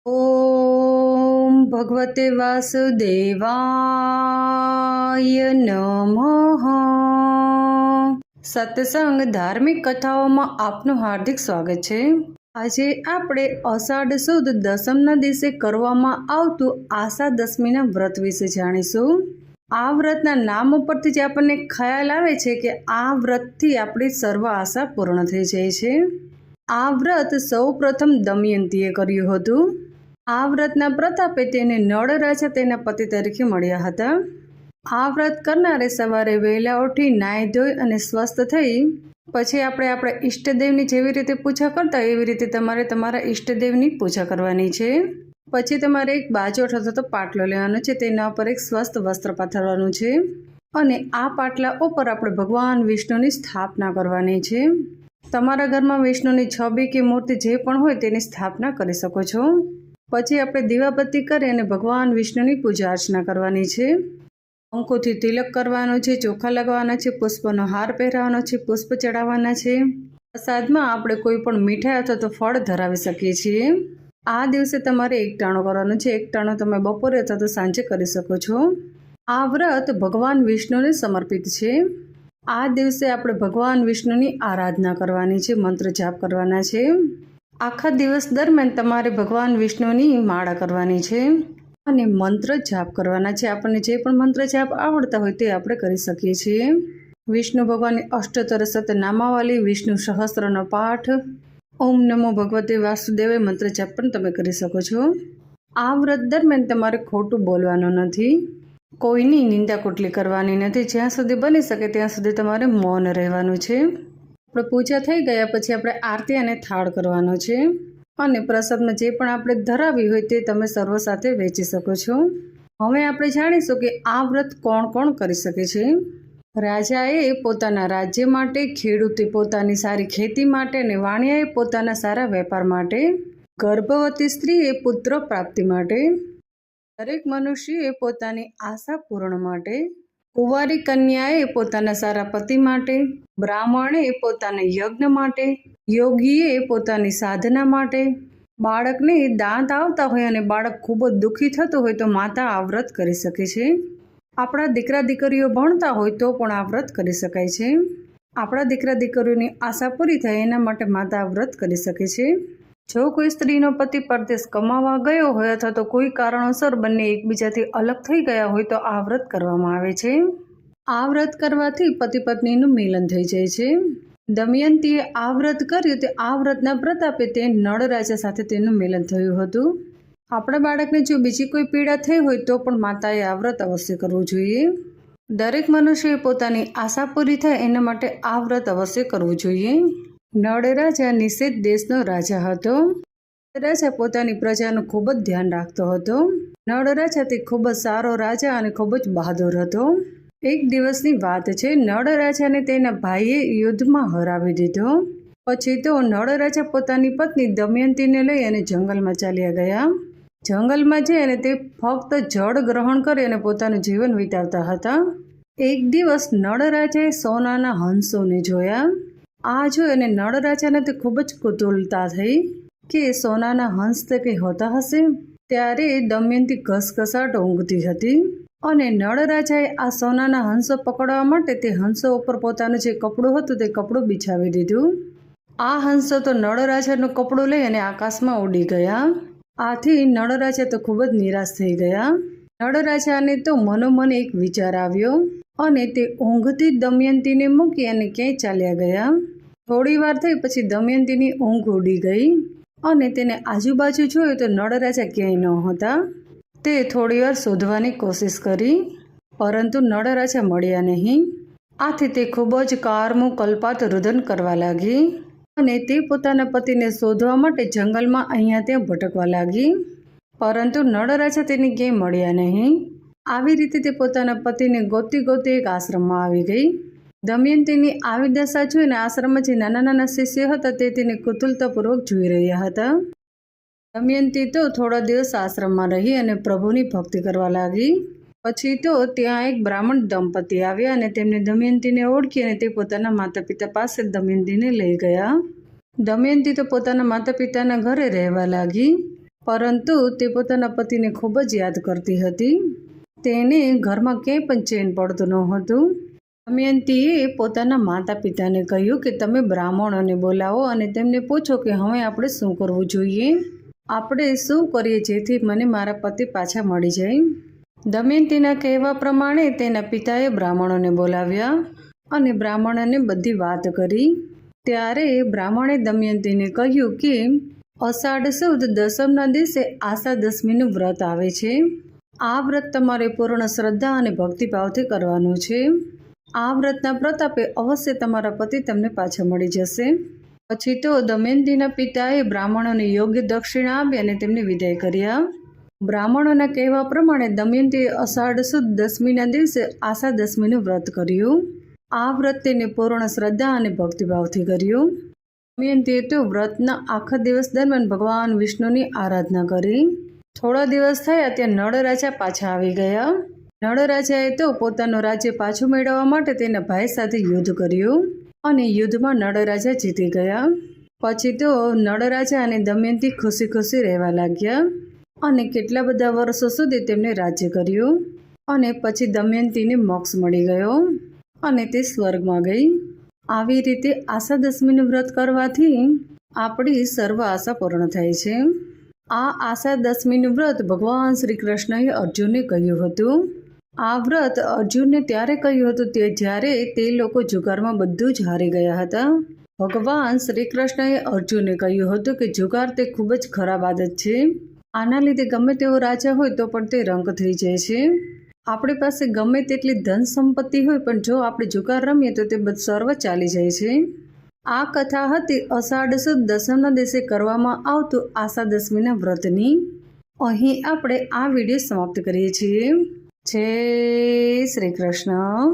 ઓમ ભગવતે વાસુદેવાય નમઃ। સત્સંગ ધાર્મિક કથાઓમાં આપનું હાર્દિક સ્વાગત છે। આજે આપણે અષાઢ સુદ દસમના દિવસે કરવામાં આવતું આશા દશમીના વ્રત વિશે જાણીશું। આ વ્રતના નામ ઉપરથી જ આપણને ખ્યાલ આવે છે કે આ વ્રતથી આપણી સર્વ આશા પૂર્ણ થઈ જાય છે। આ વ્રત સૌ પ્રથમ દમયંતીએ કર્યું હતું। આ વ્રતના પ્રતાપે તેને નળ રાજા તેના પતિ તરીકે મળ્યા હતા। આ વ્રત કરનારે સવારે વહેલા ઉઠી નાહી ધોઈ અને સ્વસ્થ થઈ પછી આપણે ઈષ્ટદેવની જેવી રીતે પૂજા કરતા એવી રીતે તમારે તમારા ઈષ્ટદેવની પૂજા કરવાની છે। પછી તમારે એક બાજોઠ અથવા તો પાટલો લેવાનો છે, તેના ઉપર એક સ્વસ્થ વસ્ત્ર પાથરવાનું છે અને આ પાટલા ઉપર આપણે ભગવાન વિષ્ણુની સ્થાપના કરવાની છે। તમારા ઘરમાં વિષ્ણુની છબી કે મૂર્તિ જે પણ હોય તેની સ્થાપના કરી શકો છો। પછી આપણે દીવાબત્તી કરી અને ભગવાન વિષ્ણુની પૂજા અર્ચના કરવાની છે। કંકુથી તિલક કરવાનો છે, ચોખા લગાવવાના છે, પુષ્પનો હાર પહેરાવવાનો છે, પુષ્પ ચડાવવાના છે। પ્રસાદમાં આપણે કોઈ પણ મીઠાઈ અથવા તો ફળ ધરાવી શકીએ છીએ। આ દિવસે તમારે એકટાણું કરવાનું છે। એકટાણું તમે બપોરે અથવા તો સાંજે કરી શકો છો। આ વ્રત ભગવાન વિષ્ણુને સમર્પિત છે। આ દિવસે આપણે ભગવાન વિષ્ણુની આરાધના કરવાની છે, મંત્ર જાપ કરવાના છે। આખા દિવસ દરમિયાન તમારે ભગવાન વિષ્ણુની માળા કરવાની છે અને મંત્ર જાપ કરવાના છે। આપણને જે પણ મંત્ર જાપ આવડતા હોય તે આપણે કરી શકીએ છીએ। વિષ્ણુ ભગવાનની અષ્ટોત્તર શતનામાવલી, વિષ્ણુ સહસ્ત્રનો પાઠ, ઓમ નમો ભગવતે વાસુદેવાય મંત્ર જાપ પણ તમે કરી શકો છો। આ વ્રત દરમિયાન તમારે ખોટું બોલવાનું નથી, કોઈની નિંદા કુટલી કરવાની નથી। જ્યાં સુધી બની શકે ત્યાં સુધી તમારે મૌન રહેવાનું છે। આપણે પૂજા થઈ ગયા પછી આપણે આરતી અને થાળ કરવાનો છે અને પ્રસાદમાં જે પણ આપણે ધરાવી હોય તે તમે સર્વ સાથે વેચી શકો છો। હવે આપણે જાણીશું કે આ વ્રત કોણ કોણ કરી શકે છે। રાજાએ પોતાના રાજ્ય માટે, ખેડૂતે પોતાની સારી ખેતી માટે અને વાણિયાએ પોતાના સારા વેપાર માટે, ગર્ભવતી સ્ત્રીએ પુત્ર પ્રાપ્તિ માટે, દરેક મનુષ્યએ પોતાની આશા પૂર્ણ માટે, કુંવારી કન્યાએ પોતાના સારા પતિ માટે, બ્રાહ્મણે પોતાના યજ્ઞ માટે, યોગીએ પોતાની સાધના માટે, બાળકને દાંત આવતા હોય અને બાળક ખૂબ જ દુઃખી થતું હોય તો માતા આ વ્રત કરી શકે છે। આપણા દીકરા દીકરીઓ ભણતા હોય તો પણ આ વ્રત કરી શકાય છે। આપણા દીકરા દીકરીઓની આશા પૂરી થાય એના માટે માતા આ વ્રત કરી શકે છે। જો કોઈ સ્ત્રીનો પતિ પરદેશ કમાવા ગયો હોય અથવા તો કોઈ કારણોસર બંને એકબીજાથી અલગ થઈ ગયા હોય તો આ વ્રત કરવામાં આવે છે। આ વ્રત કરવાથી પતિ પત્નીનું મિલન થઈ જાય છે। દમયંતીએ આ વ્રત કર્યું તે આ વ્રતના પ્રતાપે તે નળ રાજા સાથે તેનું મિલન થયું હતું। આપણા બાળકને જો બીજી કોઈ પીડા થઈ હોય તો પણ માતાએ આ વ્રત અવશ્ય કરવું જોઈએ। દરેક મનુષ્યએ પોતાની આશા પૂરી થાય એના માટે આ વ્રત અવશ્ય કરવું જોઈએ। નળ રાજા નિષેધ દેશનો રાજા હતો। રાજા પોતાની પ્રજાનું ખૂબ જ ધ્યાન રાખતો હતો। નળ રાજા તે ખૂબ જ સારો રાજા અને ખૂબ જ બહાદુર હતો। એક દિવસની વાત છે, નળ રાજાને તેના ભાઈએ યુદ્ધમાં હરાવી દીધો। પછી તો નળ રાજા પોતાની પત્ની દમયંતીને લઈ અને જંગલમાં ચાલ્યા ગયા। જંગલમાં જઈ અને તે ફક્ત જળ ગ્રહણ કરી અને પોતાનું જીવન વિતાવતા હતા। એક દિવસ નળ રાજાએ સોનાના હંસોને જોયા। આ જોઈ અને નળ રાજાને તે ખૂબ જ કુતૂહલતા થઈ કે સોનાના હંસ તે કંઈ હોતા હશે। ત્યારે દમયંતી ઘસઘસાટ ઊંઘતી હતી અને નળ રાજાએ આ સોનાના હંસો પકડવા માટે તે હંસો ઉપર પોતાનું જે કપડું હતું તે કપડું બિછાવી દીધું। આ હંસો તો નળ રાજાનું કપડું લઈ અને આકાશમાં ઉડી ગયા। આથી નળ રાજા તો ખૂબ જ નિરાશ થઈ ગયા। નળ રાજાને તો મનોમન એક વિચાર આવ્યો અને તે ઊંઘતી દમયંતીને મૂકી અને ક્યાંય ચાલ્યા ગયા। થોડી વાર થઈ પછી દમયંતીની ઊંઘ ઉડી ગઈ અને તેને આજુબાજુ જોયું તો નળ રાજા ક્યાંય ન હતા। તે થોડીવાર શોધવાની કોશિશ કરી પરંતુ નળ રાજા મળ્યા નહીં। આથી તે ખૂબ જ કારમું કલ્પાત રુદન કરવા લાગી અને તે પોતાના પતિને શોધવા માટે જંગલમાં અહીંયા ત્યાં ભટકવા લાગી પરંતુ નળ રાજા તેને ક્યાંય મળ્યા નહીં। આવી રીતે તે પોતાના પતિને ગોતી ગોતી એક આશ્રમમાં આવી ગઈ। દમયંતીની આવી દશા જોઈને આશ્રમમાં જે નાના નાના શિષ્ય હતા તે તેને કુતૂહલતાપૂર્વક જોઈ રહ્યા હતા। દમયંતી તો થોડા દિવસ આશ્રમમાં રહી અને પ્રભુની ભક્તિ કરવા લાગી। પછી તો ત્યાં એક બ્રાહ્મણ દંપતી આવ્યા અને તેમને દમયંતીને ઓળખી અને તે પોતાના માતા પિતા પાસે દમયંતીને લઈ ગયા। દમયંતી તો પોતાના માતા પિતાના ઘરે રહેવા લાગી પરંતુ તે પોતાના પતિને ખૂબ જ યાદ કરતી હતી. તેને ઘરમાં ક્યાંય પણ ચેન પડતું ન હતું. દમયંતીએ પોતાના માતા પિતાને કહ્યું કે તમે બ્રાહ્મણોને બોલાવો અને તેમને પૂછો કે હવે આપણે શું કરવું જોઈએ, આપણે શું કરીએ જેથી મને મારા પતિ પાછા મળી જાય. દમયંતીના કહેવા પ્રમાણે તેના પિતાએ બ્રાહ્મણોને બોલાવ્યા અને બ્રાહ્મણોને બધી વાત કરી. ત્યારે બ્રાહ્મણે દમયંતીને કહ્યું કે અષાઢ સુદ દસમના દિવસે આશા દશમીનું વ્રત આવે છે. આ વ્રત તમારે પૂર્ણ શ્રદ્ધા અને ભક્તિભાવથી કરવાનું છે. આ વ્રતના પ્રતાપે અવશ્ય તમારા પતિ તમને પાછા મળી જશે. પછી તો દમયંતીના પિતાએ બ્રાહ્મણોને યોગ્ય દક્ષિણા આપી અને તેમને વિદાય કર્યા. બ્રાહ્મણોના કહેવા પ્રમાણે દમયંતીએ અષાઢ સુદ દશમીના દિવસે આશા દશમીનું વ્રત કર્યું. આ વ્રત તેને પૂર્ણ શ્રદ્ધા અને ભક્તિભાવથી કર્યું. દમયંતીએ તો વ્રતના આખા દિવસ દરમિયાન ભગવાન વિષ્ણુની આરાધના કરી. થોડા દિવસ થયા ત્યાં નળ રાજા પાછા આવી ગયા. નળ રાજાએ તો પોતાનું રાજ્ય પાછું મેળવવા માટે તેના ભાઈ સાથે યુદ્ધ કર્યું અને યુદ્ધમાં નળ રાજા જીતી ગયા. પછી તો નળ રાજા અને દમયંતી ખુશી ખુશી રહેવા લાગ્યા અને કેટલા બધા વર્ષો સુધી તેમણે રાજ્ય કર્યું. અને પછી દમયંતીને મોક્ષ મળી ગયો અને તે સ્વર્ગમાં ગઈ. આવી રીતે આશા દશમીનું વ્રત કરવાથી આપણી સર્વ આશા પૂર્ણ થાય છે. આ આશા દશમીનું વ્રત ભગવાન શ્રી કૃષ્ણએ અર્જુનને કહ્યું હતું. આ વ્રત અર્જુનને ત્યારે કહ્યું હતું તે જ્યારે તે લોકો જુગારમાં બધું જ હારી ગયા હતા. ભગવાન શ્રી કૃષ્ણએ અર્જુનને કહ્યું હતું કે જુગાર તે ખૂબ જ ખરાબ આદત છે. આના લીધે ગમે તેવો રાજા હોય તો પણ તે રંક થઈ જાય છે. આપણી પાસે ગમે તેટલી ધન સંપત્તિ હોય પણ જો આપણે જુગાર રમીએ તો તે બધું સર્વ ચાલી જાય છે. આ કથા હતી અષાઢ સુદ દસમના દિવસે કરવામાં આવતું આશા દશમીના વ્રતની. અહીં આપણે આ વિડીયો સમાપ્ત કરીએ છીએ. જય શ્રી કૃષ્ણ.